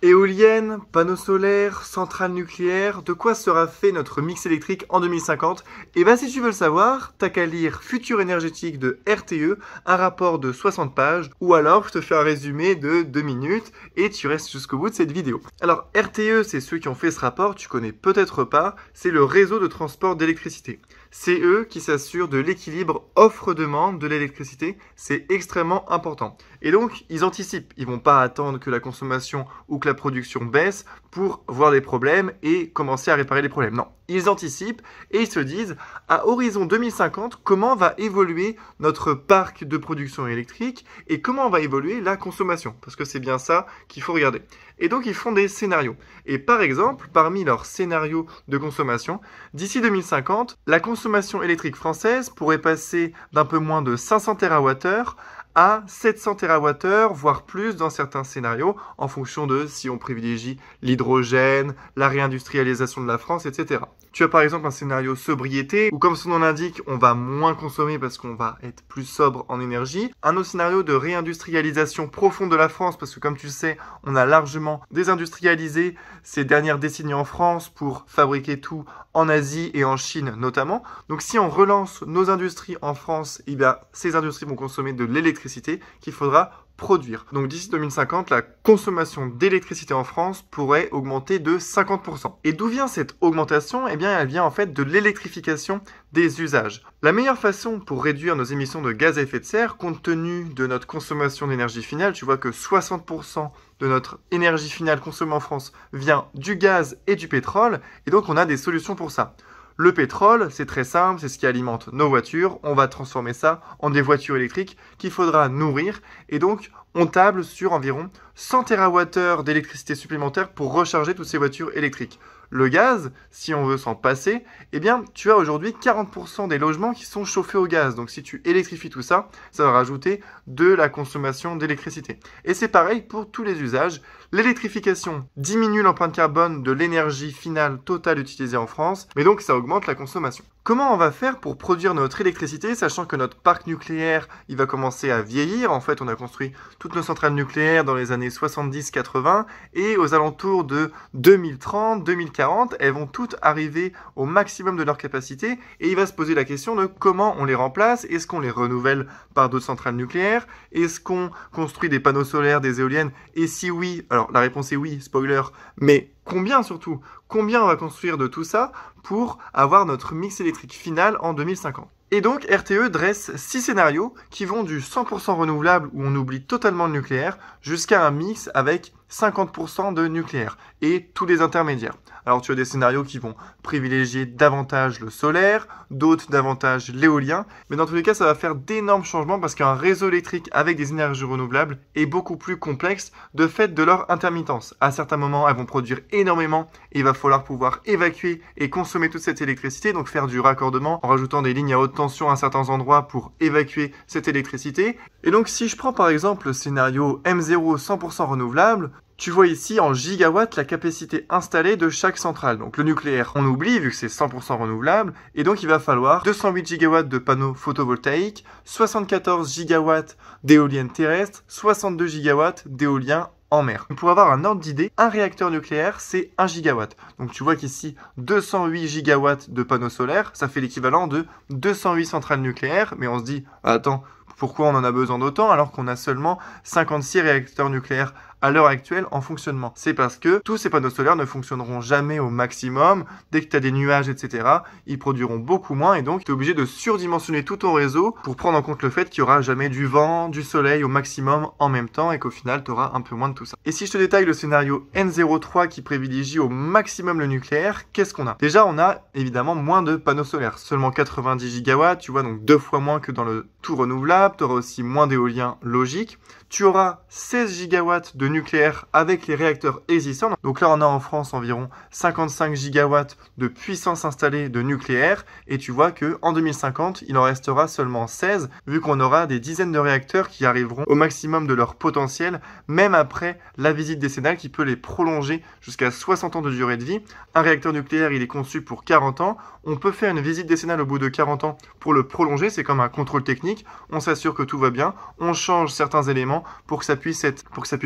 Éoliennes, panneaux solaires, centrales nucléaires, de quoi sera fait notre mix électrique en 2050? Et bien si tu veux le savoir, t'as qu'à lire Futur énergétique de RTE, un rapport de 60 pages, ou alors je te fais un résumé de 2 minutes et tu restes jusqu'au bout de cette vidéo. Alors RTE, c'est ceux qui ont fait ce rapport, tu connais peut-être pas, c'est le réseau de transport d'électricité. C'est eux qui s'assurent de l'équilibre offre-demande de l'électricité, c'est extrêmement important. Et donc, ils anticipent, ils vont pas attendre que la consommation ou que la production baisse pour voir les problèmes et commencer à réparer les problèmes. Non, ils anticipent et ils se disent, à horizon 2050, comment va évoluer notre parc de production électrique et comment va évoluer la consommation, parce que c'est bien ça qu'il faut regarder. Et donc, ils font des scénarios. Et par exemple, parmi leurs scénarios de consommation, d'ici 2050, la consommation électrique française pourrait passer d'un peu moins de 500 TWh à 700 TWh, voire plus dans certains scénarios, en fonction de si on privilégie l'hydrogène, la réindustrialisation de la France, etc. Tu as par exemple un scénario sobriété, où comme son nom l'indique, on va moins consommer parce qu'on va être plus sobre en énergie. Un autre scénario de réindustrialisation profonde de la France, parce que comme tu le sais, on a largement désindustrialisé ces dernières décennies en France pour fabriquer tout en Asie et en Chine notamment. Donc si on relance nos industries en France, eh bien, ces industries vont consommer de l'électricité qu'il faudra produire. Donc d'ici 2050, la consommation d'électricité en France pourrait augmenter de 50%. Et d'où vient cette augmentation? Eh bien, elle vient en fait de l'électrification des usages. La meilleure façon pour réduire nos émissions de gaz à effet de serre, compte tenu de notre consommation d'énergie finale, tu vois que 60% de notre énergie finale consommée en France vient du gaz et du pétrole, et donc on a des solutions pour ça. Le pétrole, c'est très simple, c'est ce qui alimente nos voitures. On va transformer ça en des voitures électriques qu'il faudra nourrir. Et donc, on table sur environ 100 TWh d'électricité supplémentaire pour recharger toutes ces voitures électriques. Le gaz, si on veut s'en passer, eh bien, tu as aujourd'hui 40% des logements qui sont chauffés au gaz. Donc, si tu électrifies tout ça, ça va rajouter de la consommation d'électricité. Et c'est pareil pour tous les usages. L'électrification diminue l'empreinte carbone de l'énergie finale totale utilisée en France, mais donc ça augmente la consommation. Comment on va faire pour produire notre électricité, sachant que notre parc nucléaire, il va commencer à vieillir. En fait, on a construit toutes nos centrales nucléaires dans les années 70-80 et aux alentours de 2030-2040, elles vont toutes arriver au maximum de leur capacité et il va se poser la question de comment on les remplace. Est-ce qu'on les renouvelle par d'autres centrales nucléaires? Est-ce qu'on construit des panneaux solaires, des éoliennes? Et si oui, alors la réponse est oui, spoiler, mais combien surtout? Combien on va construire de tout ça pour avoir notre mix électrique final en 2050? Et donc RTE dresse 6 scénarios qui vont du 100% renouvelable où on oublie totalement le nucléaire jusqu'à un mix avec 50% de nucléaire et tous les intermédiaires. Alors tu as des scénarios qui vont privilégier davantage le solaire, d'autres davantage l'éolien, mais dans tous les cas ça va faire d'énormes changements parce qu'un réseau électrique avec des énergies renouvelables est beaucoup plus complexe de fait de leur intermittence. À certains moments elles vont produire énormément et il va falloir pouvoir évacuer et consommer toute cette électricité, donc faire du raccordement en rajoutant des lignes à haute tension à certains endroits pour évacuer cette électricité. Et donc si je prends par exemple le scénario M0 100% renouvelable, tu vois ici en gigawatts la capacité installée de chaque centrale. Donc le nucléaire, on oublie vu que c'est 100% renouvelable. Et donc il va falloir 208 gigawatts de panneaux photovoltaïques, 74 gigawatts d'éoliennes terrestres, 62 gigawatts d'éoliens en mer. Pour avoir un ordre d'idée, un réacteur nucléaire, c'est 1 gigawatt. Donc tu vois qu'ici, 208 gigawatts de panneaux solaires, ça fait l'équivalent de 208 centrales nucléaires. Mais on se dit, attends, pourquoi on en a besoin d'autant alors qu'on a seulement 56 réacteurs nucléaires à l'heure actuelle en fonctionnement? C'est parce que tous ces panneaux solaires ne fonctionneront jamais au maximum. Dès que tu as des nuages, etc., ils produiront beaucoup moins et donc tu es obligé de surdimensionner tout ton réseau pour prendre en compte le fait qu'il n'y aura jamais du vent, du soleil au maximum en même temps et qu'au final tu auras un peu moins de tout ça. Et si je te détaille le scénario N03 qui privilégie au maximum le nucléaire, qu'est-ce qu'on a? Déjà, on a évidemment moins de panneaux solaires, seulement 90 gigawatts, tu vois, donc 2 fois moins que dans le tout renouvelable. Tu auras aussi moins d'éolien logique. Tu auras 16 gigawatts de nucléaire avec les réacteurs existants. Donc là, on a en France environ 55 gigawatts de puissance installée de nucléaire. Et tu vois qu'en 2050, il en restera seulement 16, vu qu'on aura des dizaines de réacteurs qui arriveront au maximum de leur potentiel, même après la visite décennale qui peut les prolonger jusqu'à 60 ans de durée de vie. Un réacteur nucléaire, il est conçu pour 40 ans. On peut faire une visite décennale au bout de 40 ans pour le prolonger. C'est comme un contrôle technique. technique, on s'assure que tout va bien, on change certains éléments pour que ça puisse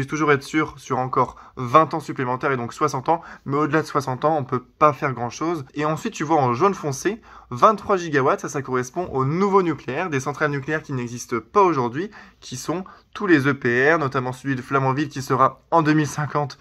toujours être sûr sur encore 20 ans supplémentaires et donc 60 ans, mais au-delà de 60 ans, on peut pas faire grand-chose. Et ensuite, tu vois en jaune foncé, 23 gigawatts, ça correspond au nouveau nucléaire, des centrales nucléaires qui n'existent pas aujourd'hui, qui sont tous les EPR, notamment celui de Flamanville qui sera en 2050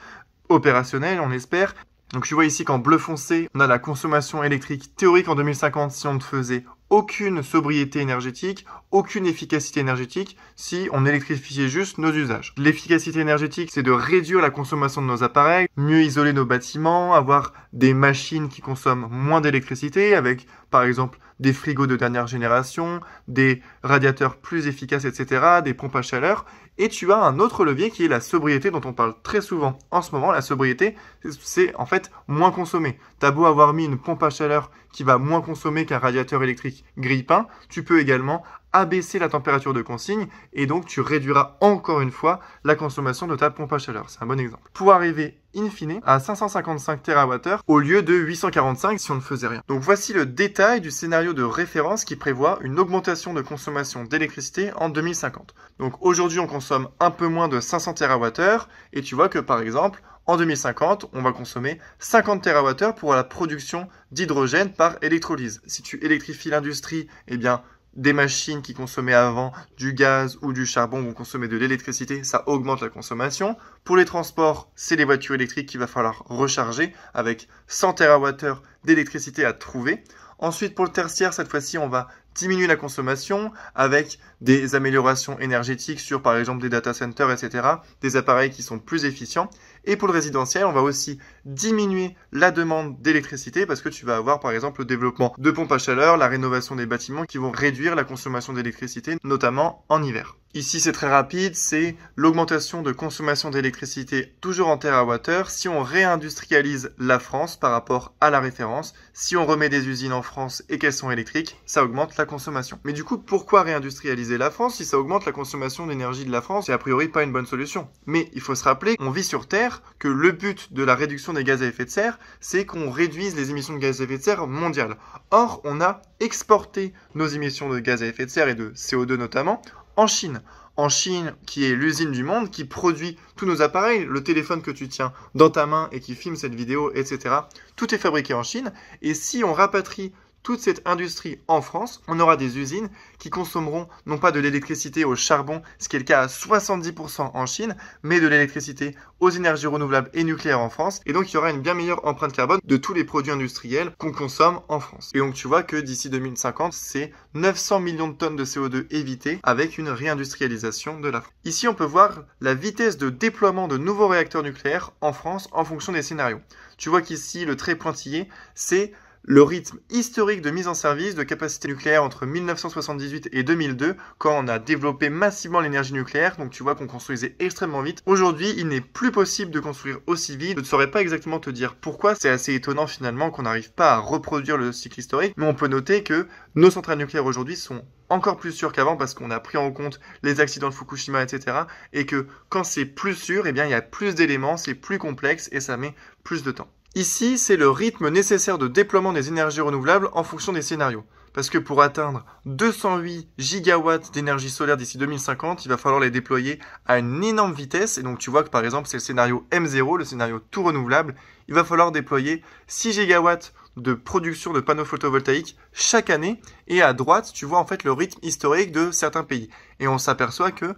opérationnel, on espère. Donc tu vois ici qu'en bleu foncé, on a la consommation électrique théorique en 2050 si on ne faisait aucune sobriété énergétique, aucune efficacité énergétique, si on électrifiait juste nos usages. L'efficacité énergétique, c'est de réduire la consommation de nos appareils, mieux isoler nos bâtiments, avoir des machines qui consomment moins d'électricité, avec par exemple des frigos de dernière génération, des radiateurs plus efficaces, etc., des pompes à chaleur. Et tu as un autre levier qui est la sobriété dont on parle très souvent en ce moment. La sobriété, c'est en fait moins consommer. T'as beau avoir mis une pompe à chaleur qui va moins consommer qu'un radiateur électrique grille-pain, tu peux également abaisser la température de consigne et donc tu réduiras encore une fois la consommation de ta pompe à chaleur. C'est un bon exemple. Pour arriver in fine à 555 TWh au lieu de 845 si on ne faisait rien. Donc voici le détail du scénario de référence qui prévoit une augmentation de consommation d'électricité en 2050. Donc aujourd'hui on consomme un peu moins de 500 TWh et tu vois que par exemple en 2050, on va consommer 50 TWh pour la production d'hydrogène par électrolyse. Si tu électrifies l'industrie, eh bien des machines qui consommaient avant du gaz ou du charbon vont consommer de l'électricité, ça augmente la consommation. Pour les transports, c'est les voitures électriques qu'il va falloir recharger avec 100 TWh d'électricité à trouver. Ensuite, pour le tertiaire, cette fois-ci, on va diminuer la consommation avec des améliorations énergétiques sur, par exemple, des data centers, etc., des appareils qui sont plus efficients. Et pour le résidentiel, on va aussi diminuer la demande d'électricité parce que tu vas avoir, par exemple, le développement de pompes à chaleur, la rénovation des bâtiments qui vont réduire la consommation d'électricité, notamment en hiver. Ici, c'est très rapide, c'est l'augmentation de consommation d'électricité toujours en TWh. Si on réindustrialise la France par rapport à la référence, si on remet des usines en France et qu'elles sont électriques, ça augmente la consommation. Mais du coup, pourquoi réindustrialiser la France si ça augmente la consommation d'énergie de la France? C'est a priori pas une bonne solution. Mais il faut se rappeler qu'on vit sur Terre, que le but de la réduction des gaz à effet de serre, c'est qu'on réduise les émissions de gaz à effet de serre mondiales. Or, on a exporté nos émissions de gaz à effet de serre et de CO2 notamment, en Chine. En Chine, qui est l'usine du monde, qui produit tous nos appareils, le téléphone que tu tiens dans ta main et qui filme cette vidéo, etc. Tout est fabriqué en Chine. Et si on rapatrie toute cette industrie en France, on aura des usines qui consommeront non pas de l'électricité au charbon, ce qui est le cas à 70% en Chine, mais de l'électricité aux énergies renouvelables et nucléaires en France. Et donc, il y aura une bien meilleure empreinte carbone de tous les produits industriels qu'on consomme en France. Et donc, tu vois que d'ici 2050, c'est 900 millions de tonnes de CO2 évitées avec une réindustrialisation de la France. Ici, on peut voir la vitesse de déploiement de nouveaux réacteurs nucléaires en France en fonction des scénarios. Tu vois qu'ici, le trait pointillé, c'est le rythme historique de mise en service de capacités nucléaires entre 1978 et 2002, quand on a développé massivement l'énergie nucléaire, donc tu vois qu'on construisait extrêmement vite. Aujourd'hui, il n'est plus possible de construire aussi vite. Je ne saurais pas exactement te dire pourquoi. C'est assez étonnant finalement qu'on n'arrive pas à reproduire le cycle historique, mais on peut noter que nos centrales nucléaires aujourd'hui sont encore plus sûres qu'avant parce qu'on a pris en compte les accidents de Fukushima, etc. Et que quand c'est plus sûr, eh bien, il y a plus d'éléments, c'est plus complexe et ça met plus de temps. Ici, c'est le rythme nécessaire de déploiement des énergies renouvelables en fonction des scénarios. Parce que pour atteindre 208 gigawatts d'énergie solaire d'ici 2050, il va falloir les déployer à une énorme vitesse. Et donc tu vois que par exemple, c'est le scénario M0, le scénario tout renouvelable. Il va falloir déployer 6 gigawatts de production de panneaux photovoltaïques chaque année. Et à droite, tu vois en fait le rythme historique de certains pays. Et on s'aperçoit que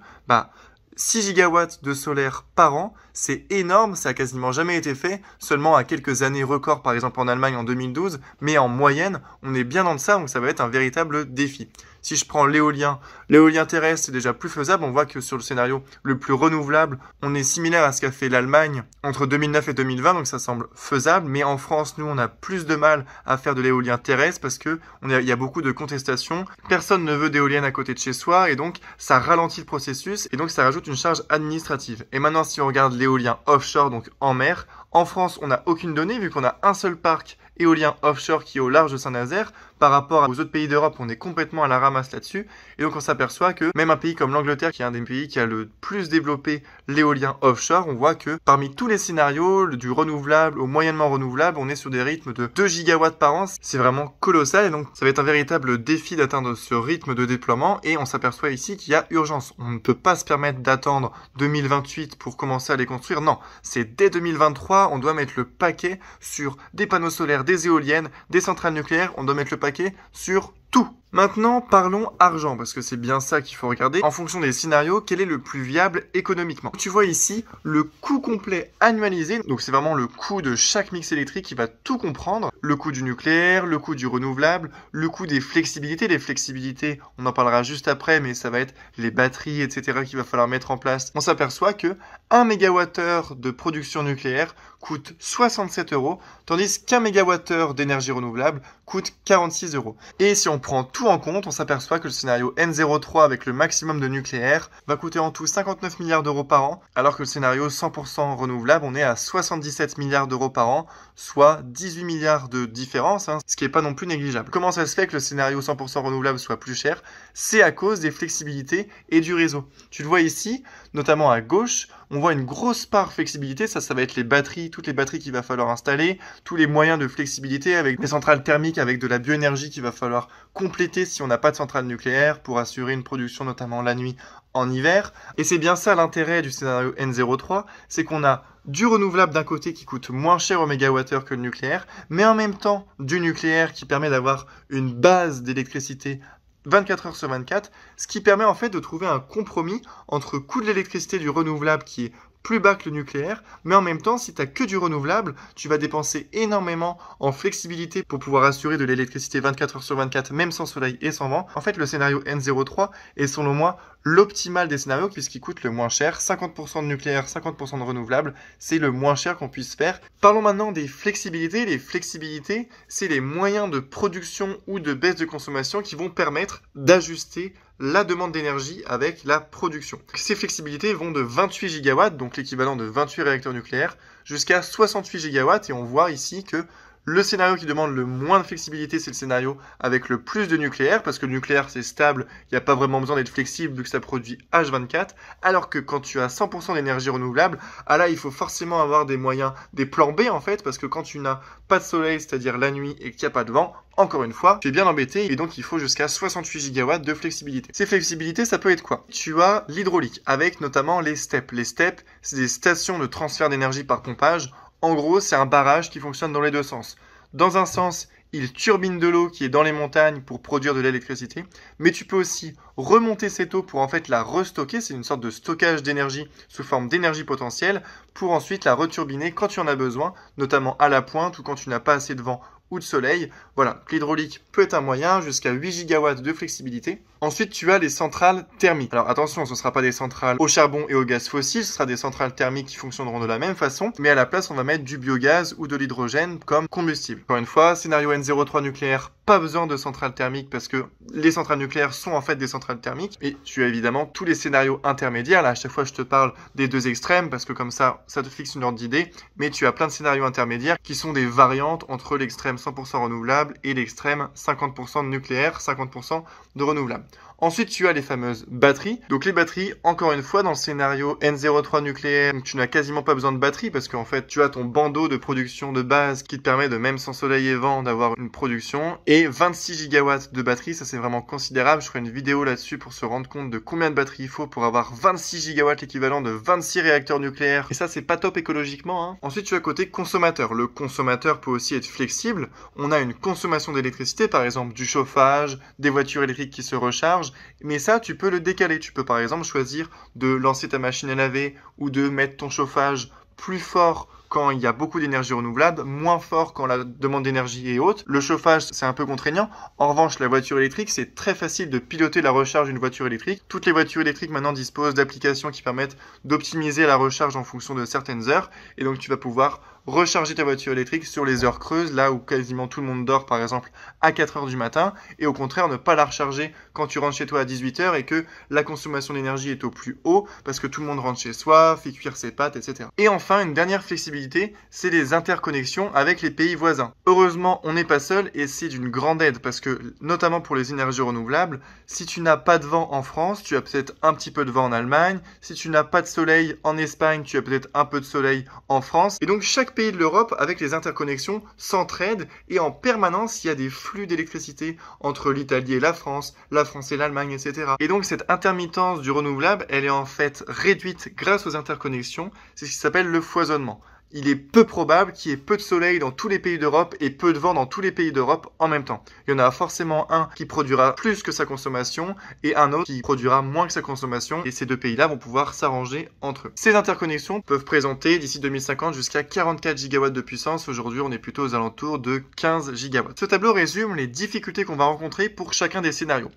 6 gigawatts de solaire par an, c'est énorme, ça a quasiment jamais été fait, seulement à quelques années records, par exemple en Allemagne en 2012, mais en moyenne, on est bien en deçà, donc ça va être un véritable défi. Si je prends l'éolien terrestre, c'est déjà plus faisable. On voit que sur le scénario le plus renouvelable, on est similaire à ce qu'a fait l'Allemagne entre 2009 et 2020, donc ça semble faisable. Mais en France, nous, on a plus de mal à faire de l'éolien terrestre parce que il y a beaucoup de contestations. Personne ne veut d'éoliennes à côté de chez soi et donc ça ralentit le processus et donc ça rajoute une charge administrative. Et maintenant, si on regarde l'éolien offshore, donc en mer En France, on n'a aucune donnée vu qu'on a un seul parc éolien offshore qui est au large de Saint-Nazaire. Par rapport aux autres pays d'Europe, on est complètement à la ramasse là-dessus. Et donc on s'aperçoit que même un pays comme l'Angleterre, qui est un des pays qui a le plus développé l'éolien offshore, on voit que parmi tous les scénarios, du renouvelable au moyennement renouvelable, on est sur des rythmes de 2 gigawatts par an. C'est vraiment colossal et donc ça va être un véritable défi d'atteindre ce rythme de déploiement. Et on s'aperçoit ici qu'il y a urgence. On ne peut pas se permettre d'attendre 2028 pour commencer à les construire. Non, c'est dès 2023, on doit mettre le paquet sur des panneaux solaires, des éoliennes, des centrales nucléaires. On doit mettre le paquet sur tout. Maintenant, parlons argent, parce que c'est bien ça qu'il faut regarder. En fonction des scénarios, quel est le plus viable économiquement? Tu vois ici le coût complet annualisé, donc c'est vraiment le coût de chaque mix électrique qui va tout comprendre. Le coût du nucléaire, le coût du renouvelable, le coût des flexibilités. Les flexibilités, on en parlera juste après, mais ça va être les batteries, etc. qu'il va falloir mettre en place. On s'aperçoit que 1 MWh de production nucléaire coûte 67 €, tandis qu'1 MWh d'énergie renouvelable coûte 46 €. Et si on prend tout en compte, on s'aperçoit que le scénario N03 avec le maximum de nucléaire va coûter en tout 59 milliards d'euros par an, alors que le scénario 100% renouvelable, on est à 77 milliards d'euros par an, soit 18 milliards de différence, ce qui n'est pas non plus négligeable. Comment ça se fait que le scénario 100% renouvelable soit plus cher? C'est à cause des flexibilités et du réseau. Tu le vois ici, notamment à gauche, on voit une grosse part flexibilité, ça va être les batteries, toutes les batteries qu'il va falloir installer, tous les moyens de flexibilité avec des centrales thermiques, avec de la bioénergie qu'il va falloir compléter si on n'a pas de centrale nucléaire pour assurer une production notamment la nuit en hiver. Et c'est bien ça l'intérêt du scénario N03, c'est qu'on a du renouvelable d'un côté qui coûte moins cher au mégawattheure que le nucléaire, mais en même temps du nucléaire qui permet d'avoir une base d'électricité 24 heures sur 24, ce qui permet en fait de trouver un compromis entre coût de l'électricité du renouvelable qui est plus bas que le nucléaire, mais en même temps, si tu n'as que du renouvelable, tu vas dépenser énormément en flexibilité pour pouvoir assurer de l'électricité 24 heures sur 24, même sans soleil et sans vent. En fait, le scénario N03 est selon moi l'optimal des scénarios puisqu'il coûte le moins cher. 50% de nucléaire, 50% de renouvelable, c'est le moins cher qu'on puisse faire. Parlons maintenant des flexibilités. Les flexibilités, c'est les moyens de production ou de baisse de consommation qui vont permettre d'ajuster la demande d'énergie avec la production. Ces flexibilités vont de 28 gigawatts, donc l'équivalent de 28 réacteurs nucléaires, jusqu'à 68 gigawatts, et on voit ici que le scénario qui demande le moins de flexibilité, c'est le scénario avec le plus de nucléaire, parce que le nucléaire c'est stable, il n'y a pas vraiment besoin d'être flexible vu que ça produit H24, alors que quand tu as 100% d'énergie renouvelable, là il faut forcément avoir des moyens, des plans B en fait, parce que quand tu n'as pas de soleil, c'est-à-dire la nuit, et qu'il n'y a pas de vent, encore une fois, tu es bien embêté, et donc il faut jusqu'à 68 gigawatts de flexibilité. Ces flexibilités, ça peut être quoi? Tu as l'hydraulique, avec notamment les STEP. Les STEP, c'est des stations de transfert d'énergie par pompage. En gros, c'est un barrage qui fonctionne dans les deux sens. Dans un sens, il turbine de l'eau qui est dans les montagnes pour produire de l'électricité, mais tu peux aussi remonter cette eau pour en fait la restocker, c'est une sorte de stockage d'énergie sous forme d'énergie potentielle, pour ensuite la returbiner quand tu en as besoin, notamment à la pointe ou quand tu n'as pas assez de vent ou de soleil. Voilà, l'hydraulique peut être un moyen, jusqu'à 8 gigawatts de flexibilité. Ensuite, tu as les centrales thermiques. Alors attention, ce ne sera pas des centrales au charbon et au gaz fossile, ce sera des centrales thermiques qui fonctionneront de la même façon, mais à la place, on va mettre du biogaz ou de l'hydrogène comme combustible. Encore une fois, scénario N03 nucléaire, pas besoin de centrales thermiques parce que les centrales nucléaires sont en fait des centrales thermiques. Et tu as évidemment tous les scénarios intermédiaires. Là, à chaque fois, je te parle des deux extrêmes parce que comme ça te fixe une ordre d'idée. Mais tu as plein de scénarios intermédiaires qui sont des variantes entre l'extrême 100% renouvelable et l'extrême 50% de nucléaire, 50% de renouvelable. Ensuite, tu as les fameuses batteries. Donc les batteries, encore une fois, dans le scénario N03 nucléaire, tu n'as quasiment pas besoin de batterie parce qu'en fait, tu as ton bandeau de production de base qui te permet de, même sans soleil et vent, d'avoir une production. Et 26 gigawatts de batterie, ça c'est vraiment considérable. Je ferai une vidéo là-dessus pour se rendre compte de combien de batteries il faut pour avoir 26 gigawatts, l'équivalent de 26 réacteurs nucléaires. Et ça, c'est pas top écologiquement. Ensuite, tu as côté consommateur. Le consommateur peut aussi être flexible. On a une consommation d'électricité, par exemple du chauffage, des voitures électriques qui se rechargent. Mais ça, tu peux le décaler. Tu peux par exemple choisir de lancer ta machine à laver ou de mettre ton chauffage plus fort quand il y a beaucoup d'énergie renouvelable, moins fort quand la demande d'énergie est haute. Le chauffage, c'est un peu contraignant. En revanche, la voiture électrique, c'est très facile de piloter la recharge d'une voiture électrique. Toutes les voitures électriques maintenant disposent d'applications qui permettent d'optimiser la recharge en fonction de certaines heures. Et donc, tu vas pouvoir recharger ta voiture électrique sur les heures creuses, là où quasiment tout le monde dort par exemple à 4 heures du matin, et au contraire ne pas la recharger quand tu rentres chez toi à 18 heures et que la consommation d'énergie est au plus haut parce que tout le monde rentre chez soi, fait cuire ses pâtes, etc. Et enfin, une dernière flexibilité, c'est les interconnexions avec les pays voisins. Heureusement, on n'est pas seul et c'est d'une grande aide parce que, notamment pour les énergies renouvelables, si tu n'as pas de vent en France, tu as peut-être un petit peu de vent en Allemagne. Si tu n'as pas de soleil en Espagne, tu as peut-être un peu de soleil en France. Et donc chaque pays de l'Europe, avec les interconnexions, s'entraide et en permanence, il y a des flux d'électricité entre l'Italie et la France et l'Allemagne, etc. Et donc cette intermittence du renouvelable, elle est en fait réduite grâce aux interconnexions. C'est ce qui s'appelle le foisonnement. Il est peu probable qu'il y ait peu de soleil dans tous les pays d'Europe et peu de vent dans tous les pays d'Europe en même temps. Il y en a forcément un qui produira plus que sa consommation et un autre qui produira moins que sa consommation et ces deux pays-là vont pouvoir s'arranger entre eux. Ces interconnexions peuvent présenter d'ici 2050 jusqu'à 44 gigawatts de puissance. Aujourd'hui, on est plutôt aux alentours de 15 gigawatts. Ce tableau résume les difficultés qu'on va rencontrer pour chacun des scénarios.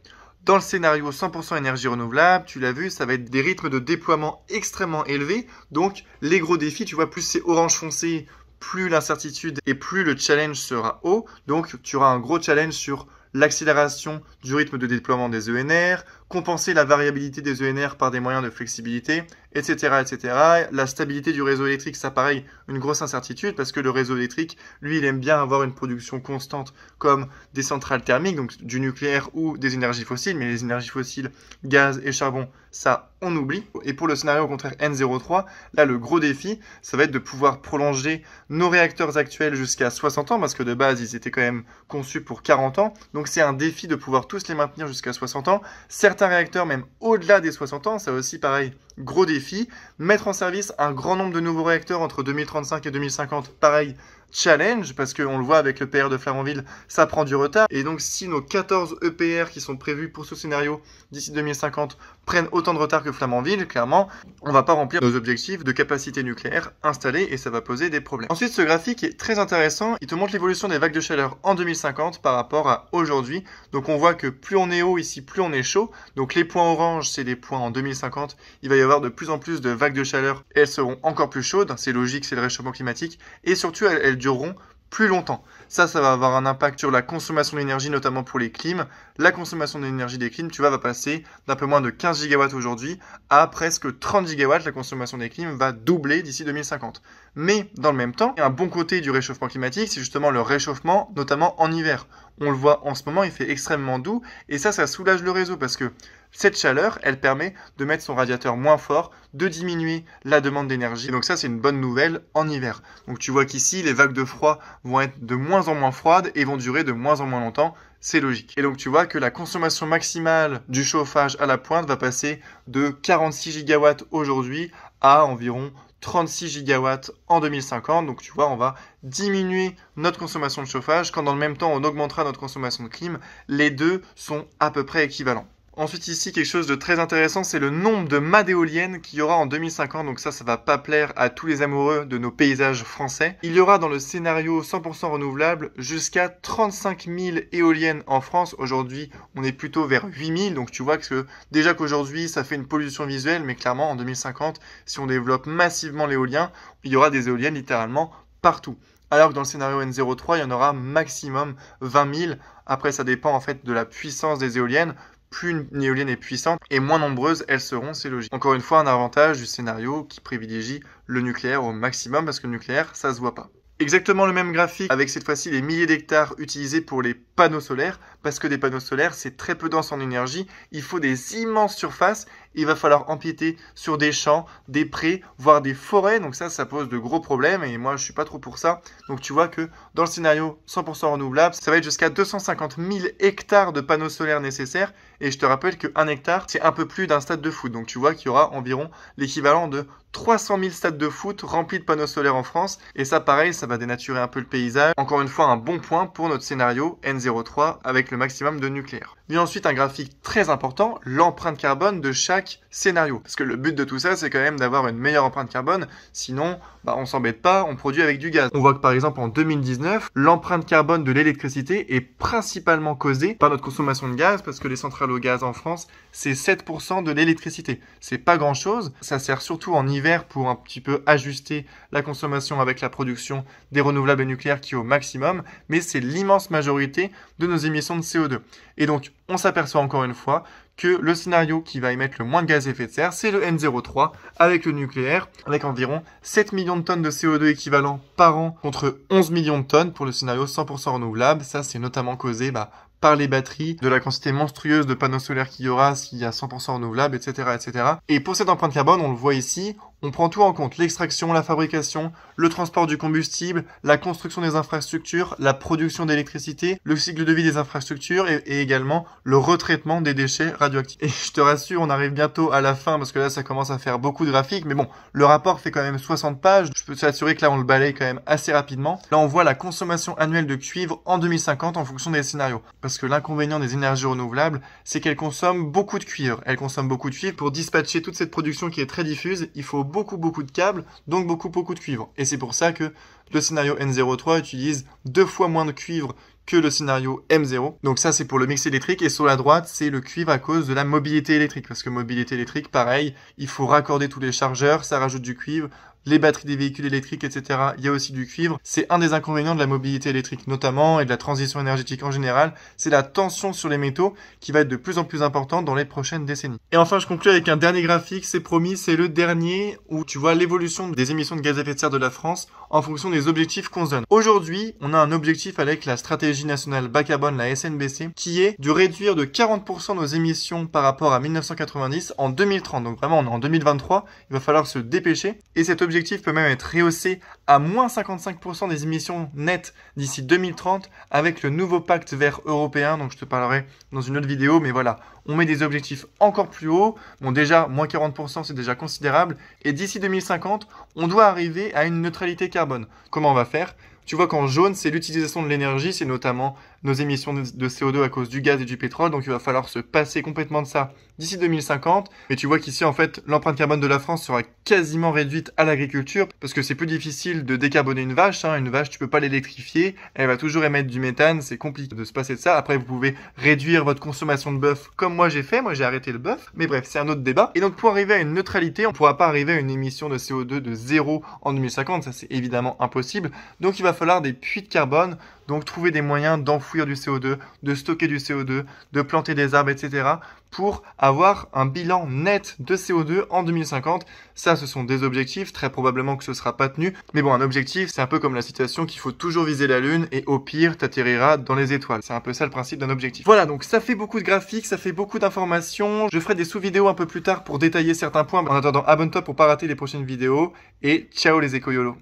Dans le scénario 100% énergie renouvelable, tu l'as vu, ça va être des rythmes de déploiement extrêmement élevés. Donc, les gros défis, tu vois, plus c'est orange foncé, plus l'incertitude et plus le challenge sera haut. Donc, tu auras un gros challenge sur l'accélération du rythme de déploiement des ENR, compenser la variabilité des ENR par des moyens de flexibilité, etc., etc. La stabilité du réseau électrique, ça pareil, une grosse incertitude parce que le réseau électrique, lui, il aime bien avoir une production constante comme des centrales thermiques, donc du nucléaire ou des énergies fossiles, mais les énergies fossiles, gaz et charbon, ça, on oublie. Et pour le scénario au contraire N03, là, le gros défi, ça va être de pouvoir prolonger nos réacteurs actuels jusqu'à 60 ans, parce que de base, ils étaient quand même conçus pour 40 ans. Donc, c'est un défi de pouvoir tous les maintenir jusqu'à 60 ans. Certains réacteurs, même au-delà des 60 ans, ça aussi, pareil, gros défi. Mettre en service un grand nombre de nouveaux réacteurs entre 2035 et 2050, pareil, challenge, parce qu'on le voit avec le l'EPR de Flamanville, ça prend du retard. Et donc, si nos 14 EPR qui sont prévus pour ce scénario d'ici 2050 prennent autant de retard que Flamanville, clairement, on va pas remplir nos objectifs de capacité nucléaire installée et ça va poser des problèmes. Ensuite, ce graphique est très intéressant. Il te montre l'évolution des vagues de chaleur en 2050 par rapport à aujourd'hui. Donc, on voit que plus on est haut ici, plus on est chaud. Donc, les points orange, c'est les points en 2050. Il va y avoir de plus en plus de vagues de chaleur et elles seront encore plus chaudes. C'est logique, c'est le réchauffement climatique. Et surtout, elles dureront plus longtemps. Ça va avoir un impact sur la consommation d'énergie, notamment pour les clims. La consommation d'énergie des clims, tu vois, va passer d'un peu moins de 15 gigawatts aujourd'hui à presque 30 gigawatts. La consommation des clims va doubler d'ici 2050. Mais dans le même temps, il y a un bon côté du réchauffement climatique, c'est justement le réchauffement, notamment en hiver. On le voit en ce moment, il fait extrêmement doux et ça soulage le réseau parce que cette chaleur, elle permet de mettre son radiateur moins fort, de diminuer la demande d'énergie. Donc ça, c'est une bonne nouvelle en hiver. Donc tu vois qu'ici, les vagues de froid vont être de moins en moins froides et vont durer de moins en moins longtemps. C'est logique. Et donc tu vois que la consommation maximale du chauffage à la pointe va passer de 46 gigawatts aujourd'hui à environ 36 gigawatts en 2050. Donc tu vois, on va diminuer notre consommation de chauffage quand dans le même temps on augmentera notre consommation de clim. Les deux sont à peu près équivalents. Ensuite ici, quelque chose de très intéressant, c'est le nombre de mâts d'éoliennes qu'il y aura en 2050. Donc ça va pas plaire à tous les amoureux de nos paysages français. Il y aura dans le scénario 100% renouvelable jusqu'à 35 000 éoliennes en France. Aujourd'hui, on est plutôt vers 8 000. Donc tu vois que déjà qu'aujourd'hui, ça fait une pollution visuelle. Mais clairement, en 2050, si on développe massivement l'éolien, il y aura des éoliennes littéralement partout. Alors que dans le scénario N03, il y en aura maximum 20 000. Après, ça dépend en fait de la puissance des éoliennes. Plus une éolienne est puissante et moins nombreuses elles seront, c'est logique. Encore une fois, un avantage du scénario qui privilégie le nucléaire au maximum parce que le nucléaire, ça se voit pas. Exactement le même graphique avec cette fois-ci les milliers d'hectares utilisés pour les panneaux solaires parce que des panneaux solaires, c'est très peu dense en énergie. Il faut des immenses surfaces. Il va falloir empiéter sur des champs, des prés, voire des forêts. Donc ça pose de gros problèmes et moi, je suis pas trop pour ça. Donc tu vois que dans le scénario 100% renouvelable, ça va être jusqu'à 250 000 hectares de panneaux solaires nécessaires. Et je te rappelle qu'un hectare, c'est un peu plus d'un stade de foot. Donc tu vois qu'il y aura environ l'équivalent de 300 000 stades de foot remplis de panneaux solaires en France. Et ça, pareil, ça va dénaturer un peu le paysage. Encore une fois, un bon point pour notre scénario N03. N03 avec le maximum de nucléaire. Il y a ensuite un graphique très important, l'empreinte carbone de chaque scénario. Parce que le but de tout ça, c'est quand même d'avoir une meilleure empreinte carbone, sinon on s'embête pas, on produit avec du gaz. On voit que par exemple en 2019, l'empreinte carbone de l'électricité est principalement causée par notre consommation de gaz, parce que les centrales au gaz en France, c'est 7% de l'électricité. C'est pas grand chose, ça sert surtout en hiver pour un petit peu ajuster la consommation avec la production des renouvelables nucléaires qui est au maximum, mais c'est l'immense majorité de nos émissions de CO2. Et donc, on s'aperçoit encore une fois que le scénario qui va émettre le moins de gaz à effet de serre, c'est le N03 avec le nucléaire, avec environ 7 millions de tonnes de CO2 équivalent par an contre 11 millions de tonnes pour le scénario 100% renouvelable. Ça, c'est notamment causé par les batteries, de la quantité monstrueuse de panneaux solaires qu'il y aura s'il y a 100% renouvelable, etc., etc. Et pour cette empreinte carbone, on le voit ici, on prend tout en compte, l'extraction, la fabrication, le transport du combustible, la construction des infrastructures, la production d'électricité, le cycle de vie des infrastructures et également le retraitement des déchets radioactifs. Et je te rassure, on arrive bientôt à la fin parce que là, ça commence à faire beaucoup de graphiques, mais bon, le rapport fait quand même 60 pages. Je peux t'assurer que là, on le balaye quand même assez rapidement. Là, on voit la consommation annuelle de cuivre en 2050 en fonction des scénarios. Parce que l'inconvénient des énergies renouvelables, c'est qu'elles consomment beaucoup de cuivre. Elles consomment beaucoup de cuivre pour dispatcher toute cette production qui est très diffuse. Il faut beaucoup de câbles, donc beaucoup de cuivre. Et c'est pour ça que le scénario N03 utilise 2 fois moins de cuivre que le scénario M0. Donc ça, c'est pour le mix électrique. Et sur la droite, c'est le cuivre à cause de la mobilité électrique. Parce que mobilité électrique, pareil, il faut raccorder tous les chargeurs, ça rajoute du cuivre. Les batteries des véhicules électriques, etc. Il y a aussi du cuivre. C'est un des inconvénients de la mobilité électrique notamment et de la transition énergétique en général. C'est la tension sur les métaux qui va être de plus en plus importante dans les prochaines décennies. Et enfin, je conclue avec un dernier graphique. C'est promis, c'est le dernier où tu vois l'évolution des émissions de gaz à effet de serre de la France en fonction des objectifs qu'on se donne. Aujourd'hui, on a un objectif avec la stratégie nationale bas carbone, la SNBC, qui est de réduire de 40% nos émissions par rapport à 1990 en 2030. Donc vraiment, on est en 2023. Il va falloir se dépêcher. Et cet objectif peut même être rehaussé à moins 55% des émissions nettes d'ici 2030 avec le nouveau pacte vert européen, donc je te parlerai dans une autre vidéo, mais voilà, on met des objectifs encore plus hauts. Bon, déjà, moins 40%, c'est déjà considérable, et d'ici 2050, on doit arriver à une neutralité carbone. Comment on va faire ? Tu vois qu'en jaune, c'est l'utilisation de l'énergie, c'est notamment nos émissions de CO2 à cause du gaz et du pétrole, donc il va falloir se passer complètement de ça d'ici 2050. Mais tu vois qu'ici, en fait, l'empreinte carbone de la France sera quasiment réduite à l'agriculture, parce que c'est plus difficile de décarboner une vache. Une vache, tu peux pas l'électrifier, elle va toujours émettre du méthane, c'est compliqué de se passer de ça. Après, vous pouvez réduire votre consommation de bœuf, comme moi j'ai fait, moi j'ai arrêté le bœuf, mais bref, c'est un autre débat. Et donc, pour arriver à une neutralité, on pourra pas arriver à une émission de CO2 de 0 en 2050, ça c'est évidemment impossible. Donc, il va falloir des puits de carbone, donc trouver des moyens d'enfouir du CO2, de stocker du CO2, de planter des arbres, etc. pour avoir un bilan net de CO2 en 2050. Ça, ce sont des objectifs, très probablement que ce sera pas tenu. Mais bon, un objectif, c'est un peu comme la citation qu'il faut toujours viser la Lune et au pire, t'atterriras dans les étoiles. C'est un peu ça le principe d'un objectif. Voilà, donc ça fait beaucoup de graphiques, ça fait beaucoup d'informations. Je ferai des sous-vidéos un peu plus tard pour détailler certains points. En attendant, abonne-toi pour pas rater les prochaines vidéos et ciao les écoyolos.